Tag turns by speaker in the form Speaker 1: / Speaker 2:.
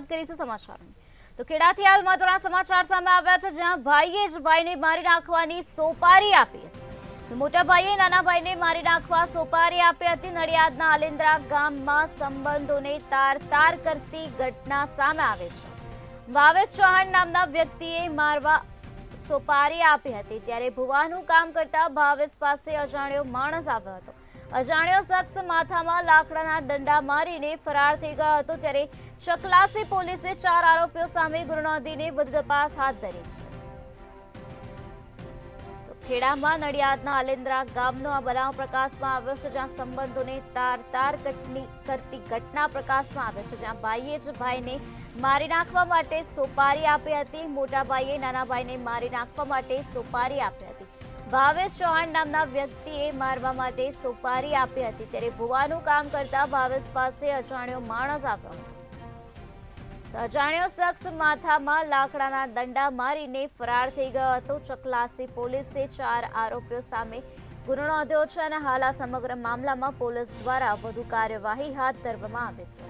Speaker 1: વાત કરીશું સમાચારની। તો ખેડાથી હાલ મહત્વના સમાચાર સામે આવ્યા છે, જ્યાં ભાઈએ જ ભાઈને મારી નાખવાની સોપારી આપી હતી। મોટા ભાઈએ નાના ભાઈને મારી નાખવા સોપારી આપી હતી। નડિયાદના આલેન્દ્રા ગામમાં સંબંધોને તાર કરતી ઘટના સામે આવે છે। ભાવેશ ચૌહાણ નામના વ્યક્તિએ મારવા સોપારી આપી હતી, ત્યારે ભુવાનું કામ કરતા ભાવેશ પાસે અજાણ્યો માણસ આવ્યો હતો। અજાણ્યો શખ્સ માથામાં લાકડાના દંડા મારીને ફરાર થઈ ગયો હતો, ત્યારે ચકલાસી પોલીસે 4 આરોપીઓ સામે ગુનો નોંધીને વધુ તપાસ હાથ ધરી છે। તો ખેડામાં નડિયાદના આલેન્દ્રા ગામનો આ બનાવ પ્રકાશમાં આવ્યો છે, જ્યાં સંબંધોને તાર કરતી ઘટના પ્રકાશમાં આવે છે, જ્યાં ભાઈએ જ ભાઈને મારી નાખવા માટે સોપારી આપી હતી। મોટા ભાઈએ નાના ભાઈને મારી નાખવા માટે સોપારી આપી હતી। ભાવેશ ચૌહાણ નામના વ્યક્તિએ મારવા માટે સોપારી આપી હતી, ત્યારે ભુવાનું કામ કરતા ભાવેશ પાસે અજાણ્યો માણસ આવ્યો હતો। અજાણ્યો શખ્સ માથામાં લાકડાના દંડા મારીને ફરાર થઈ ગયો હતો। ચકલાસી પોલીસે 4 આરોપીઓ સામે ગુનો નોંધ્યો છે અને હાલ આ સમગ્ર મામલામાં પોલીસ દ્વારા વધુ કાર્યવાહી હાથ ધરવામાં આવે છે।